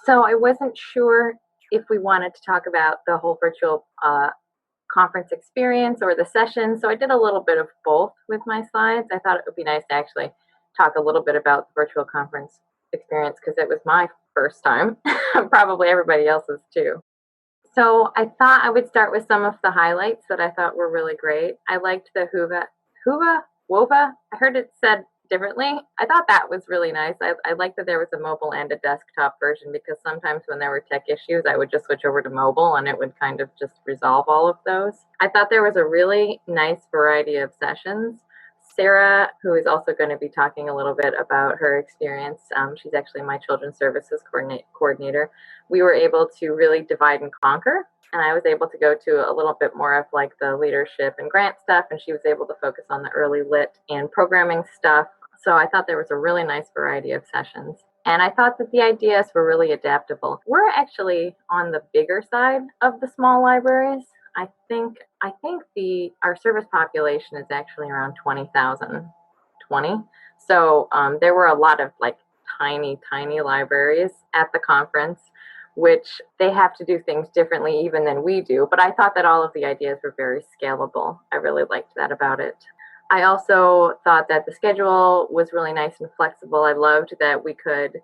So I wasn't sure if we wanted to talk about the whole virtual conference experience or the session. So I did a little bit of both with my slides. I thought it would be nice to actually talk a little bit about the virtual conference experience because it was my first time, probably everybody else's too. So I thought I would start with some of the highlights that I thought were really great. I liked the Wova. I heard it said differently. I thought that was really nice. I liked that there was a mobile and a desktop version because sometimes when there were tech issues, I would just switch over to mobile and it would kind of just resolve all of those. I thought there was a really nice variety of sessions. Sarah, who is also going to be talking a little bit about her experience, she's actually my children's services coordinator. We were able to really divide and conquer, and I was able to go to a little bit more of like the leadership and grant stuff, and she was able to focus on the early lit and programming stuff. So I thought there was a really nice variety of sessions. And I thought that the ideas were really adaptable. We're actually on the bigger side of the small libraries. I think our service population is actually around 20,000. So there were a lot of like tiny libraries at the conference, which they have to do things differently even than we do. But I thought that all of the ideas were very scalable. I really liked that about it. I also thought that the schedule was really nice and flexible. I loved that we could,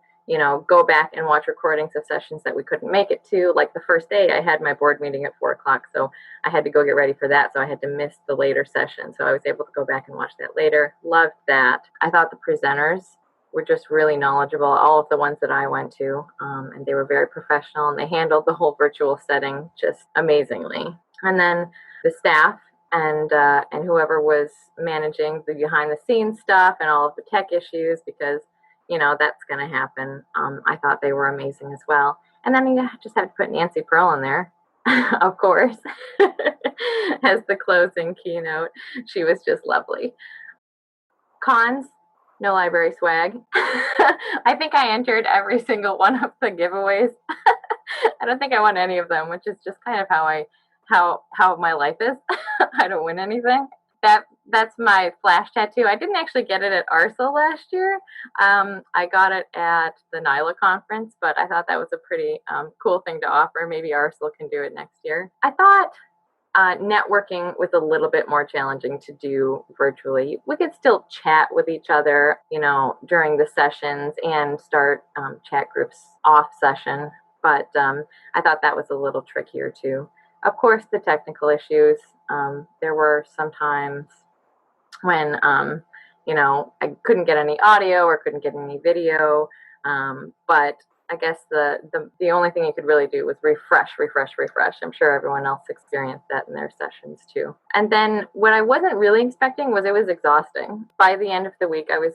go back and watch recordings of sessions that we couldn't make it to. Like the first day, I had my board meeting at 4 o'clock, so I had to go get ready for that. So I had to miss the later session. So I was able to go back and watch that later. Loved that. I thought the presenters were just really knowledgeable, all of the ones that I went to, and they were very professional, and they handled the whole virtual setting just amazingly. And then the staff and whoever was managing the behind the scenes stuff and all of the tech issues, because that's going to happen. I thought they were amazing as well. And then you just have to put Nancy Pearl in there, of course, as the closing keynote. She was just lovely. Cons, no library swag. I think I entered every single one of the giveaways. I don't think I won any of them, which is just kind of how my life is. I don't win anything. That's my flash tattoo. I didn't actually get it at ARSA last year. I got it at the NYLA conference, but I thought that was a pretty cool thing to offer. Maybe ARSA can do it next year. I thought networking was a little bit more challenging to do virtually. We could still chat with each other, during the sessions and start chat groups off session, but I thought that was a little trickier too. Of course, the technical issues. There were some times when, I couldn't get any audio or couldn't get any video, but I guess the only thing you could really do was refresh. I'm sure everyone else experienced that in their sessions too. And then what I wasn't really expecting was it was exhausting. By the end of the week, I was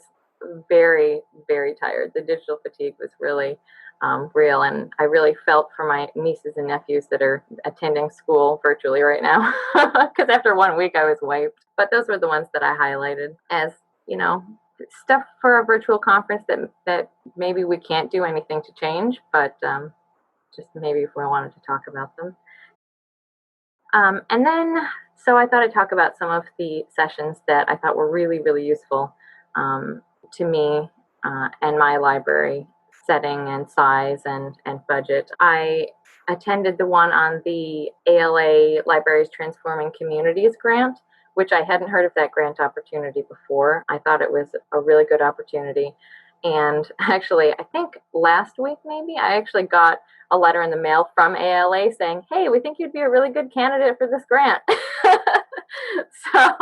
very, very tired. The digital fatigue was really real, and I really felt for my nieces and nephews that are attending school virtually right now, because after 1 week I was wiped. But those were the ones that I highlighted as, stuff for a virtual conference that maybe we can't do anything to change, but just maybe if we wanted to talk about them. And then, so I thought I'd talk about some of the sessions that I thought were really, really useful to me and my library setting and size and budget. I attended the one on the ALA Libraries Transforming Communities grant, which I hadn't heard of that grant opportunity before. I thought it was a really good opportunity. And actually, I think last week maybe, I actually got a letter in the mail from ALA saying, hey, we think you'd be a really good candidate for this grant. So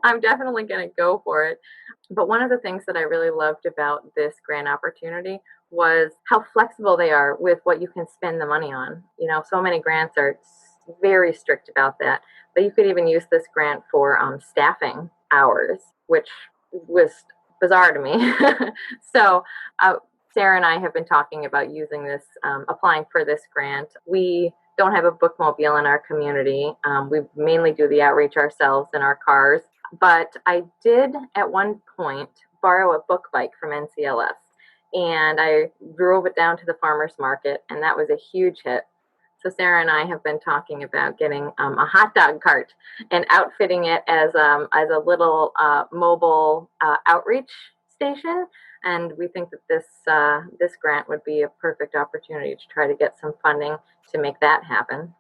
I'm definitely going to go for it. But one of the things that I really loved about this grant opportunity was how flexible they are with what you can spend the money on. So many grants are very strict about that. But you could even use this grant for staffing hours, which was bizarre to me. So Sarah and I have been talking about using this, applying for this grant. We don't have a bookmobile in our community. We mainly do the outreach ourselves in our cars. But I did at one point borrow a book bike from NCLS, and I drove it down to the farmer's market, and that was a huge hit. So Sarah and I have been talking about getting a hot dog cart and outfitting it as a little mobile outreach station, and we think that this grant would be a perfect opportunity to try to get some funding to make that happen.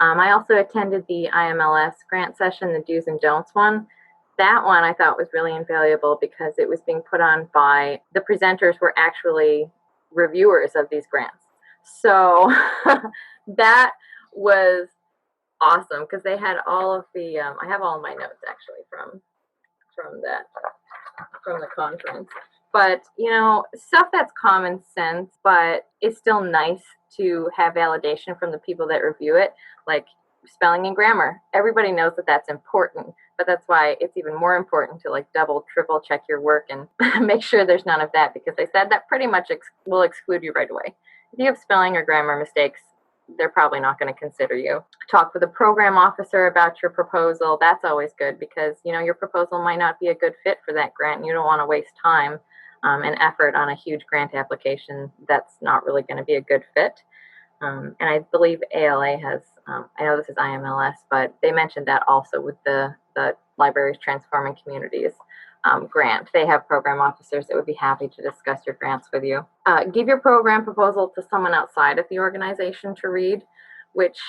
I also attended the IMLS grant session, the do's and don'ts one. That one I thought was really invaluable because it was being put on by the presenters were actually reviewers of these grants. So that was awesome because they had all of the I have all my notes actually from the conference. But stuff that's common sense, but it's still nice to have validation from the people that review it, like spelling and grammar. Everybody knows that that's important, but that's why it's even more important to like double, triple check your work and make sure there's none of that, because they said that pretty much will exclude you right away. If you have spelling or grammar mistakes, they're probably not going to consider you. Talk with a program officer about your proposal. That's always good because, your proposal might not be a good fit for that grant and you don't want to waste time and effort on a huge grant application that's not really going to be a good fit. And I believe ALA has, I know this is IMLS, but they mentioned that also with the Libraries Transforming Communities grant. They have program officers that would be happy to discuss your grants with you. Give your program proposal to someone outside of the organization to read, which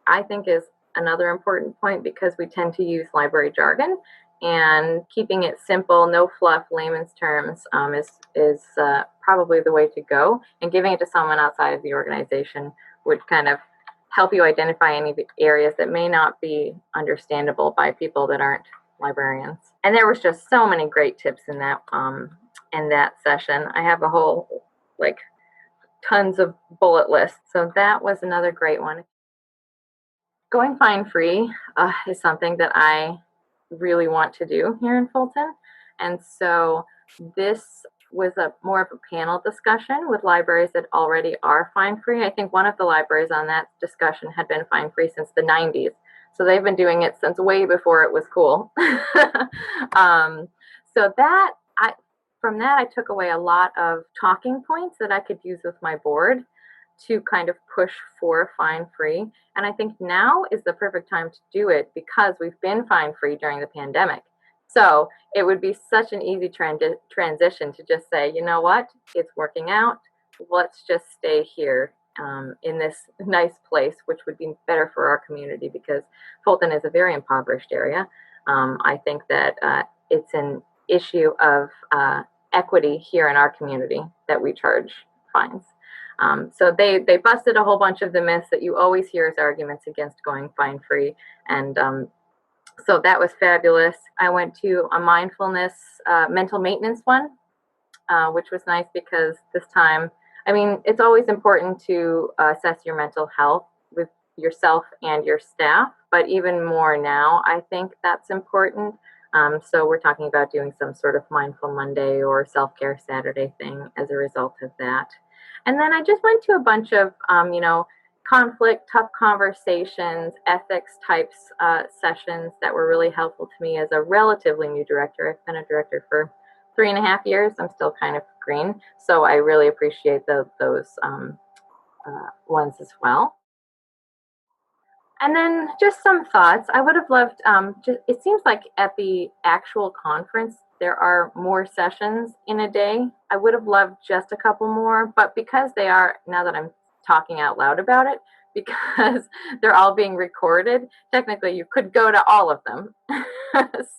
I think is another important point because we tend to use library jargon, and keeping it simple, no fluff, layman's terms is probably the way to go. And giving it to someone outside of the organization would kind of help you identify any areas that may not be understandable by people that aren't librarians. And there was just so many great tips in that session. I have a whole tons of bullet lists. So that was another great one. Going fine free is something that I really want to do here in Fulton. And so this was more of a panel discussion with libraries that already are fine free. I think one of the libraries on that discussion had been fine free since the 90s. So they've been doing it since way before it was cool. So from that, I took away a lot of talking points that I could use with my board to kind of push for fine free. And I think now is the perfect time to do it because we've been fine free during the pandemic. So it would be such an easy transition to just say, you know what, it's working out. Let's just stay here in this nice place, which would be better for our community because Fulton is a very impoverished area. I think that it's an issue of equity here in our community that we charge fines. So they busted a whole bunch of the myths that you always hear as arguments against going fine free. And so that was fabulous. I went to a mindfulness mental maintenance one, which was nice because this time, it's always important to assess your mental health with yourself and your staff, but even more now, I think that's important. So we're talking about doing some sort of Mindful Monday or Self-Care Saturday thing as a result of that. And then I just went to a bunch of, conflict, tough conversations, ethics types sessions that were really helpful to me as a relatively new director. I've been a director for 3.5 years. I'm still kind of green. So I really appreciate those ones as well. And then just some thoughts. I would have loved, it seems like at the actual conference, there are more sessions in a day. I would have loved just a couple more, but because they are, now that I'm talking out loud about it, because they're all being recorded, technically you could go to all of them.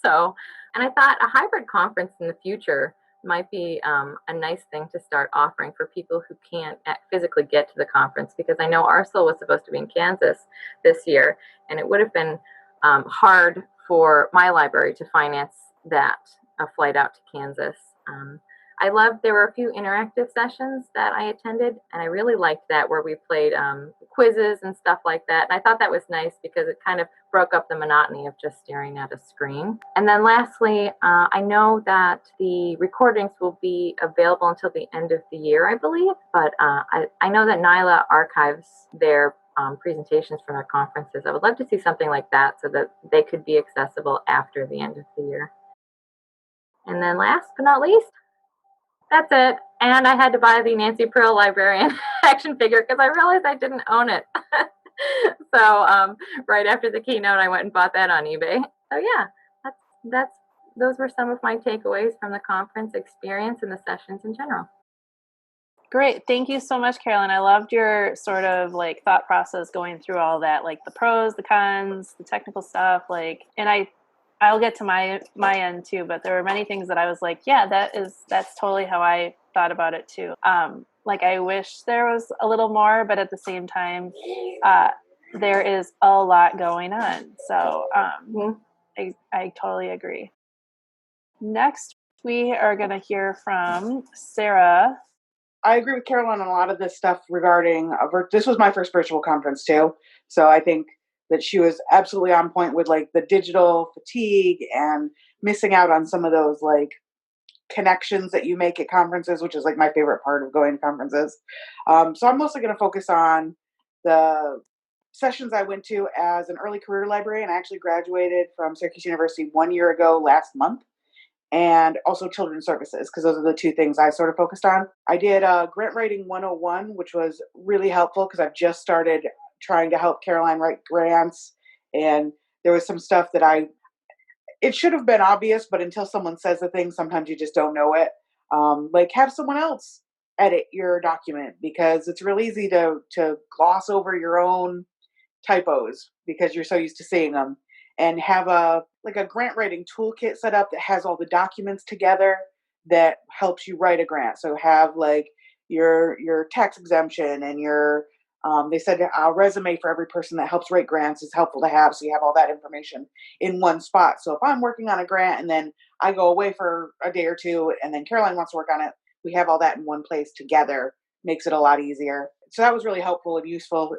So, and I thought a hybrid conference in the future might be a nice thing to start offering for people who can't physically get to the conference, because I know Arcel was supposed to be in Kansas this year, and it would have been hard for my library to finance that, a flight out to Kansas. I loved, there were a few interactive sessions that I attended, and I really liked that where we played quizzes and stuff like that. And I thought that was nice because it kind of broke up the monotony of just staring at a screen. And then lastly, I know that the recordings will be available until the end of the year, I believe, but I know that NYLA archives their presentations from their conferences. I would love to see something like that so that they could be accessible after the end of the year. And then last but not least, that's it. And I had to buy the Nancy Pearl librarian action figure because I realized I didn't own it. So right after the keynote, I went and bought that on eBay. So yeah, that's those were some of my takeaways from the conference experience and the sessions in general. Great. Thank you so much, Carolyn. I loved your sort of like thought process going through all that, like the pros, the cons, the technical stuff, like, and I'll get to my end too, but there were many things that I was like, yeah, that's totally how I thought about it too. Like I wish there was a little more, but at the same time, there is a lot going on. So I totally agree. Next, we are going to hear from Sarah. I agree with Caroline on a lot of this stuff regarding this was my first virtual conference too. So I think that she was absolutely on point with like the digital fatigue and missing out on some of those like connections that you make at conferences, which is like my favorite part of going to conferences. So I'm mostly going to focus on the sessions I went to as an early career librarian. I actually graduated from Syracuse University 1 year ago last month, and also children's services, because those are the two things I sort of focused on. I did Grant Writing 101, which was really helpful because I've just started trying to help Caroline write grants, and there was some stuff that it should have been obvious, but until someone says a thing, sometimes you just don't know it. Like have someone else edit your document, because it's real easy to gloss over your own typos because you're so used to seeing them, and have a grant writing toolkit set up that has all the documents together that helps you write a grant. So have like your tax exemption and your they said a resume for every person that helps write grants is helpful to have, so you have all that information in one spot. So if I'm working on a grant and then I go away for a day or two and then Caroline wants to work on it, we have all that in one place together. Makes it a lot easier. So that was really helpful and useful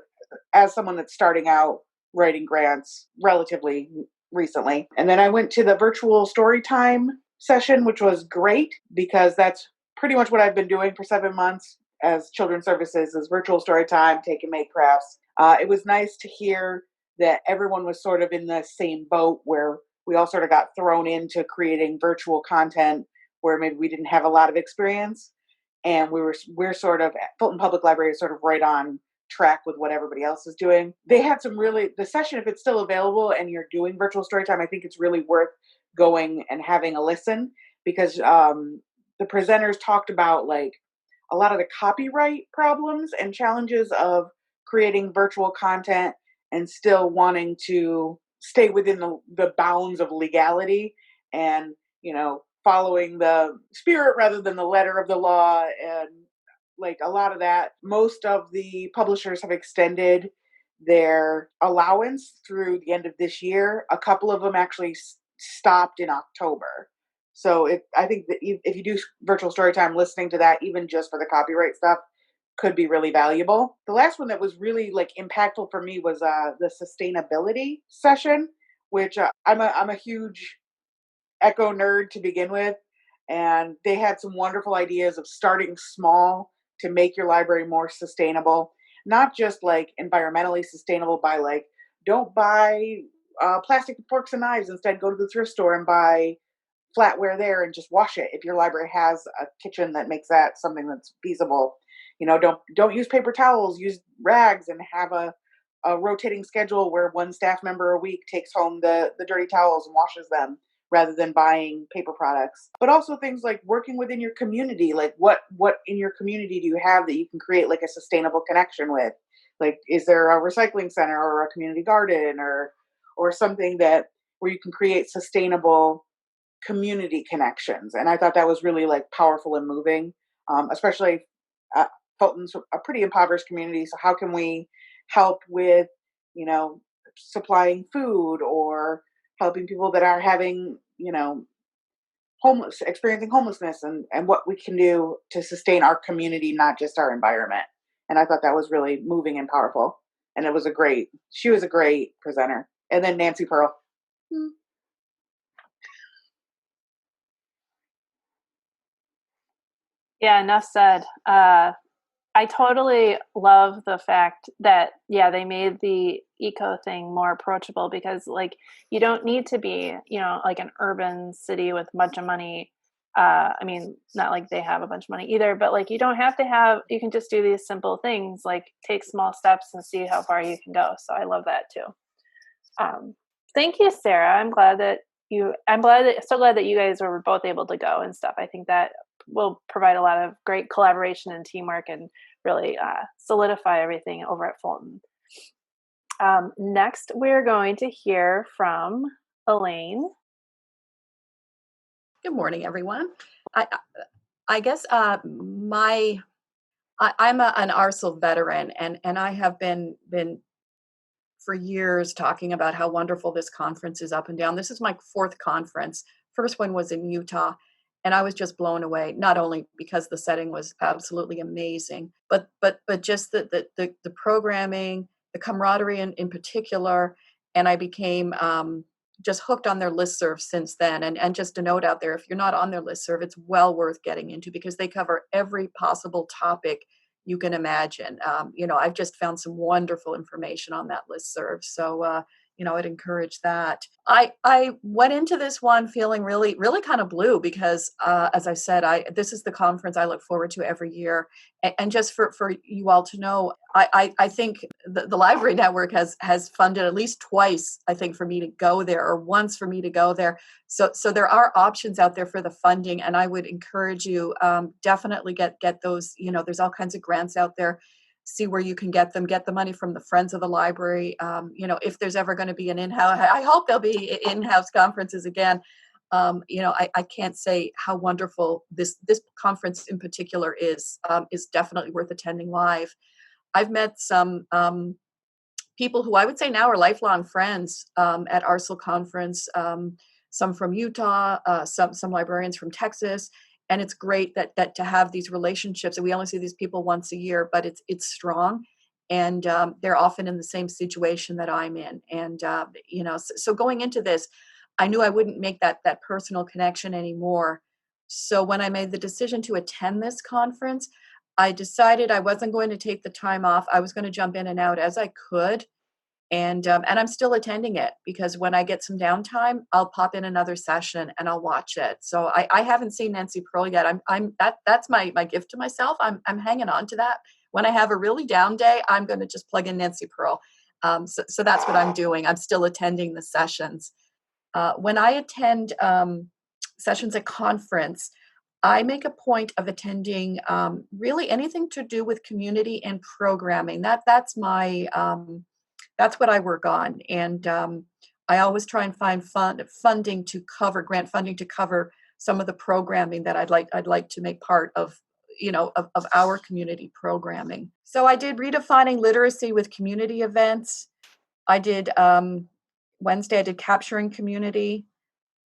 as someone that's starting out writing grants relatively recently. And then I went to the virtual story time session, which was great because that's pretty much what I've been doing for 7 months as children's services, is virtual story time, take and make crafts. It was nice to hear that everyone was sort of in the same boat, where we all sort of got thrown into creating virtual content where maybe we didn't have a lot of experience. And we're sort of, Fulton Public Library is sort of right on track with what everybody else is doing. They had the session, if it's still available and you're doing virtual story time, I think it's really worth going and having a listen, because the presenters talked about like a lot of the copyright problems and challenges of creating virtual content and still wanting to stay within the bounds of legality, and following the spirit rather than the letter of the law. And like a lot of that, most of the publishers have extended their allowance through the end of this year. A couple of them actually stopped in October. So I think that if you do virtual story time, listening to that, even just for the copyright stuff, could be really valuable. The last one that was really like impactful for me was the sustainability session, which I'm a huge Echo nerd to begin with, and they had some wonderful ideas of starting small to make your library more sustainable, not just like environmentally sustainable by like, don't buy plastic forks and knives, instead go to the thrift store and buy flatware there and just wash it. If your library has a kitchen that makes that something that's feasible, don't use paper towels, use rags, and have a rotating schedule where one staff member a week takes home the dirty towels and washes them, rather than buying paper products. But also things like working within your community, like what in your community do you have that you can create like a sustainable connection with? Like, is there a recycling center or a community garden or something that where you can create sustainable community connections? And I thought that was really like powerful and moving, especially Fulton's a pretty impoverished community. So how can we help with, supplying food, or helping people that are having, experiencing homelessness, and what we can do to sustain our community, not just our environment. And I thought that was really moving and powerful. And she was a great presenter. And then Nancy Pearl. Yeah, enough said. I totally love the fact that, they made the eco thing more approachable, because like, you don't need to be, like an urban city with a bunch of money. I mean, not like they have a bunch of money either, but like, you don't have to you can just do these simple things, like take small steps and see how far you can go. So I love that too. Thank you, Sarah. I'm glad that so glad that you guys were both able to go and stuff. I think that will provide a lot of great collaboration and teamwork and really solidify everything over at Fulton. Next, we're going to hear from Elaine. Good morning, everyone. I guess I'm an ARSL veteran, and I have been for years talking about how wonderful this conference is up and down. This is my fourth conference. First one was in Utah, and I was just blown away. Not only because the setting was absolutely amazing, but just the programming, the camaraderie in particular, and I became just hooked on their listserv since then. And just a note out there, if you're not on their listserv, it's well worth getting into because they cover every possible topic you can imagine. I've just found some wonderful information on that listserv. So, I'd encourage that. I went into this one feeling really, really kind of blue because, as I said, this is the conference I look forward to every year. And just for you all to know, I think the Library Network has funded at least twice, I think, for me to go there, or once for me to go there. So there are options out there for the funding, and I would encourage you definitely get those. There's all kinds of grants out there. See where you can get them. Get the money from the Friends of the Library. If there's ever going to be an in-house, I hope there'll be in-house conferences again. I can't say how wonderful this conference in particular is definitely worth attending live. I've met some people who I would say now are lifelong friends at ARSL conference, some from Utah, some librarians from Texas. And it's great that to have these relationships, and we only see these people once a year, but it's strong, and they're often in the same situation that I'm in. And so going into this, I knew I wouldn't make that personal connection anymore. So when I made the decision to attend this conference, I decided I wasn't going to take the time off. I was going to jump in and out as I could. And I'm still attending it because when I get some downtime, I'll pop in another session and I'll watch it. So I haven't seen Nancy Pearl yet. That's my gift to myself. I'm hanging on to that. When I have a really down day, I'm going to just plug in Nancy Pearl. So that's what I'm doing. I'm still attending the sessions. When I attend sessions at conference, I make a point of attending really anything to do with community and programming. That's my that's what I work on, and I always try and find funding to cover grant funding to cover some of the programming that I'd like to make part of, of our community programming. So I did redefining literacy with community events. I did Wednesday. I did capturing community.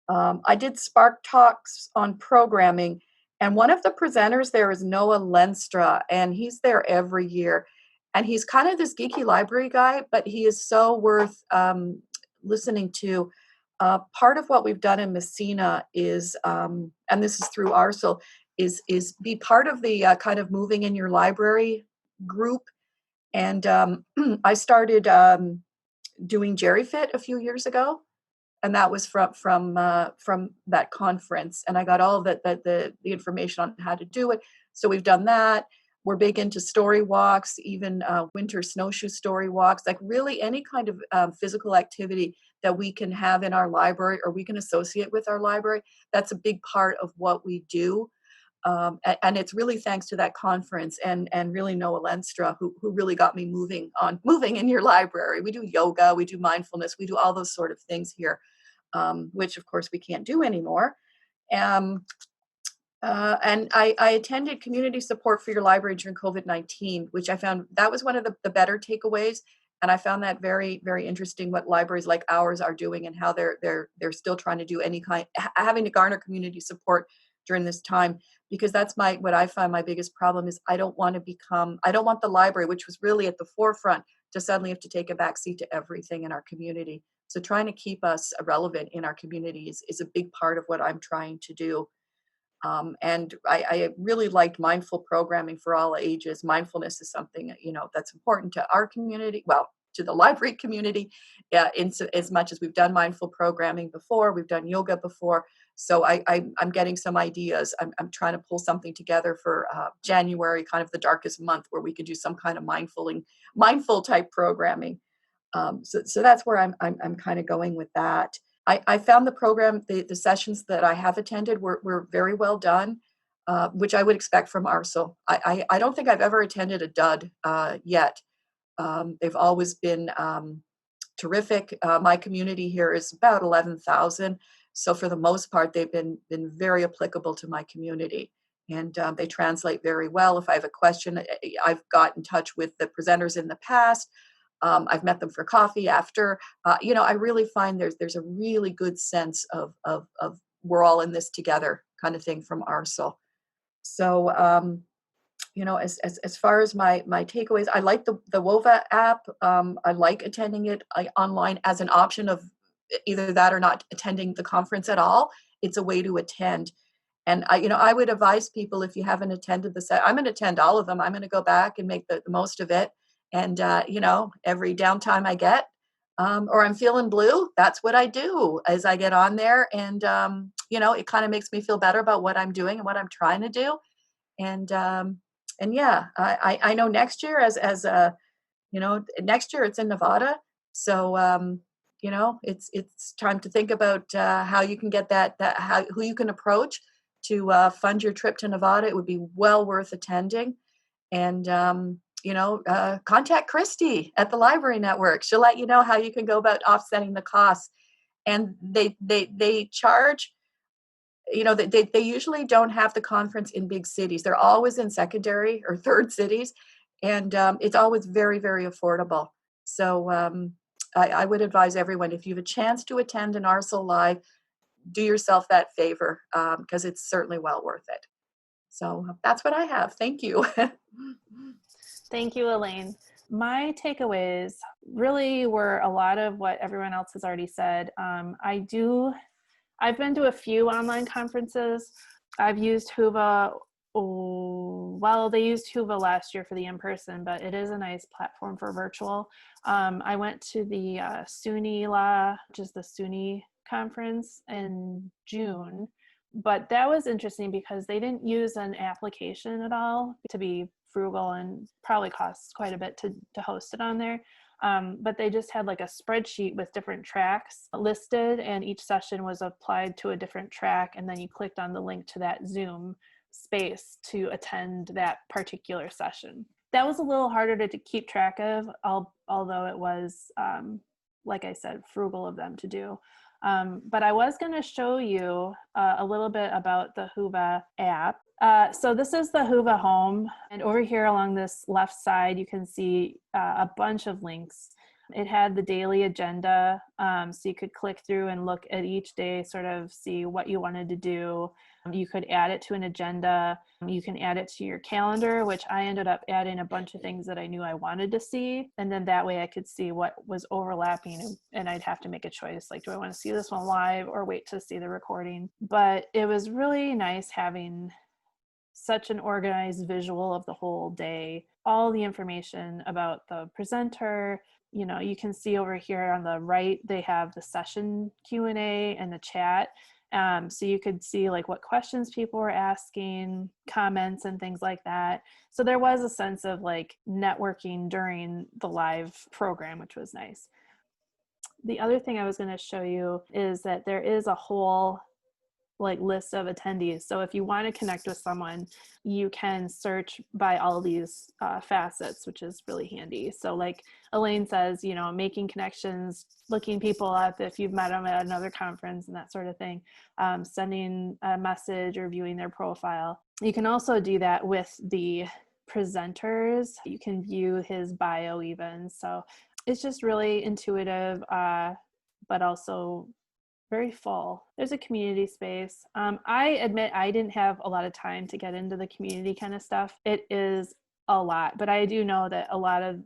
I did Spark Talks on programming, and one of the presenters there is Noah Lenstra, and he's there every year. And he's kind of this geeky library guy, but he is so worth listening to. Part of what we've done in Messina is, and this is through ARSL, is be part of the kind of moving in your library group. And I started doing Jerry Fit a few years ago, and that was from that conference. And I got all of the information on how to do it. So we've done that. We're big into story walks, even winter snowshoe story walks, like really any kind of physical activity that we can have in our library or we can associate with our library. That's a big part of what we do. And it's really thanks to that conference and really Noah Lenstra who really got me moving in your library. We do yoga, we do mindfulness, we do all those sort of things here, which of course we can't do anymore. And I attended community support for your library during COVID-19, which I found that was one of the better takeaways. And I found that very, very interesting what libraries like ours are doing and how they're still trying to do having to garner community support during this time, because that's what I find my biggest problem is I don't want the library, which was really at the forefront, to suddenly have to take a backseat to everything in our community. So trying to keep us relevant in our communities is a big part of what I'm trying to do. And I really liked mindful programming for all ages. Mindfulness is something, that's important to our community, well, to the library community, as much as we've done mindful programming before, we've done yoga before. So I'm getting some ideas. I'm trying to pull something together for January, kind of the darkest month, where we could do some kind of mindful type programming. So that's where I'm kind of going with that. I found the program, the sessions that I have attended were very well done, which I would expect from ARSO. I don't think I've ever attended a dud yet. They've always been terrific. My community here is about 11,000. So for the most part, they've been very applicable to my community. And they translate very well. If I have a question, I've got in touch with the presenters in the past. I've met them for coffee after. I really find there's a really good sense of we're all in this together kind of thing from ARSO. So as far as my takeaways, I like the WOVA app. I like attending it online as an option of either that or not attending the conference at all. It's a way to attend. And I would advise people, if you haven't attended I'm going to attend all of them. I'm going to go back and make the most of it. And every downtime I get, or I'm feeling blue, that's what I do. As I get on there, and it kind of makes me feel better about what I'm doing and what I'm trying to do. And yeah, I know next year next year it's in Nevada, so it's time to think about how you can get who you can approach to fund your trip to Nevada. It would be well worth attending. And contact Christy at the Library Network. She'll let you know how you can go about offsetting the costs. And they charge. They usually don't have the conference in big cities. They're always in secondary or third cities, and it's always very, very affordable. So I would advise everyone, if you have a chance to attend an ARSO Live, do yourself that favor, because it's certainly well worth it. So that's what I have. Thank you. Thank you, Elaine. My takeaways really were a lot of what everyone else has already said. I've been to a few online conferences. I've used Whova. They used Whova last year for the in-person, but it is a nice platform for virtual. I went to the SUNY Law, which is the SUNY conference in June, but that was interesting because they didn't use an application at all, to be frugal, and probably costs quite a bit to host it on there. But they just had like a spreadsheet with different tracks listed, and each session was applied to a different track, and then you clicked on the link to that Zoom space to attend that particular session. That was a little harder to keep track of, although it was, like I said, frugal of them to do. But I was going to show you a little bit about the Whova app. So this is the Whova home, and over here along this left side, you can see a bunch of links. It had the daily agenda, so you could click through and look at each day, sort of see what you wanted to do. You could add it to an agenda. You can add it to your calendar, which I ended up adding a bunch of things that I knew I wanted to see. And then that way I could see what was overlapping, and I'd have to make a choice. Like, do I want to see this one live or wait to see the recording? But it was really nice having such an organized visual of the whole day, all the information about the presenter. You can see over here on the right, they have the session Q&A and the chat. So you could see like what questions people were asking, comments and things like that. So there was a sense of like networking during the live program, which was nice. The other thing I was going to show you is that there is a whole like list of attendees. So if you want to connect with someone, you can search by all these facets, which is really handy. So like Elaine says, making connections, looking people up if you've met them at another conference and that sort of thing, sending a message or viewing their profile. You can also do that with the presenters. You can view his bio even. So it's just really intuitive, but also very full. There's a community space. I admit I didn't have a lot of time to get into the community kind of stuff. It is a lot, but I do know that a lot of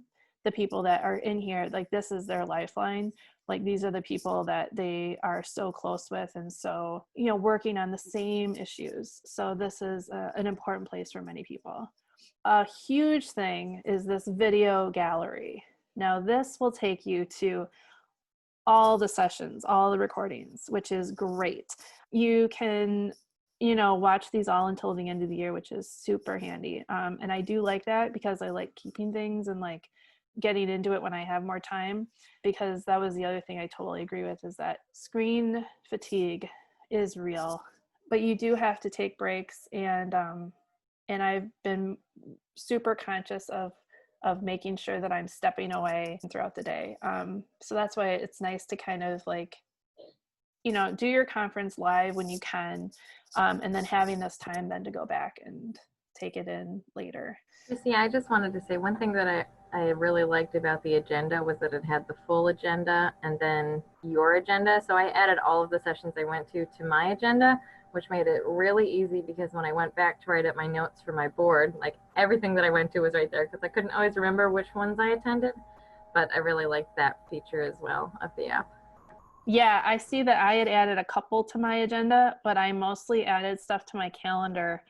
the people that are in here, like this is their lifeline. Like these are the people that they are so close with, and so, working on the same issues. So this is an important place for many people. A huge thing is this video gallery. Now this will take you to all the sessions, all the recordings, which is great. You can, watch these all until the end of the year, which is super handy. And I do like that because I like keeping things and like getting into it when I have more time, because that was the other thing I totally agree with, is that screen fatigue is real, but you do have to take breaks. And I've been super conscious of making sure that I'm stepping away throughout the day. So that's why it's nice to kind of like, do your conference live when you can, and then having this time then to go back and take it in later. Chrissy, I just wanted to say one thing that I really liked about the agenda was that it had the full agenda and then your agenda. So I added all of the sessions I went to my agenda, which made it really easy, because when I went back to write up my notes for my board, like everything that I went to was right there, because I couldn't always remember which ones I attended. But I really liked that feature as well of the app. Yeah, I see that I had added a couple to my agenda, but I mostly added stuff to my calendar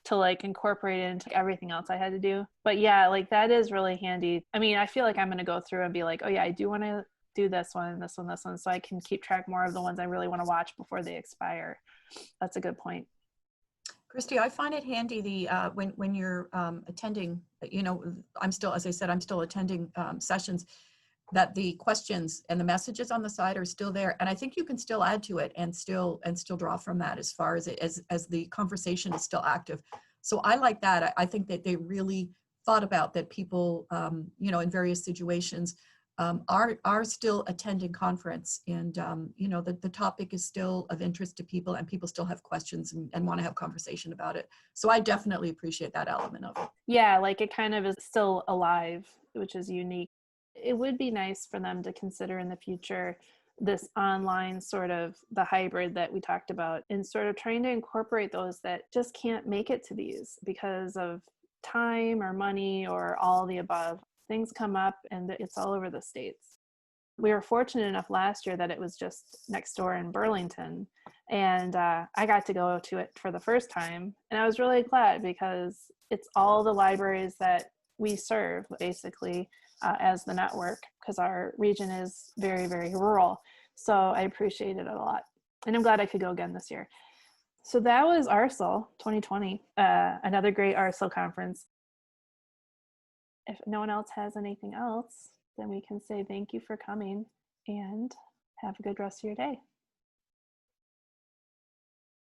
to like incorporate it into everything else I had to do. But yeah, like that is really handy. I mean, I feel like I'm going to go through and be like, oh yeah, I do want to do this one, this one, this one, so I can keep track more of the ones I really want to watch before they expire. That's a good point. Christy, I find it handy when you're attending, I'm still, as I said, I'm still attending sessions, that the questions and the messages on the side are still there. And I think you can still add to it and still draw from that as far as as the conversation is still active. So I like that. I think that they really thought about that people, in various situations are still attending conference, and the topic is still of interest to people, and people still have questions and want to have conversation about it. So I definitely appreciate that element of it. Yeah, like it kind of is still alive, which is unique. It would be nice for them to consider in the future this online sort of the hybrid that we talked about, and sort of trying to incorporate those that just can't make it to these because of time or money or all the above. Things come up and it's all over the States. We were fortunate enough last year that it was just next door in Burlington, and I got to go to it for the first time, and I was really glad, because it's all the libraries that we serve basically as the network, because our region is very, very rural. So I appreciated it a lot, and I'm glad I could go again this year. So that was ARSL 2020, another great ARSL conference. If no one else has anything else, then we can say thank you for coming and have a good rest of your day.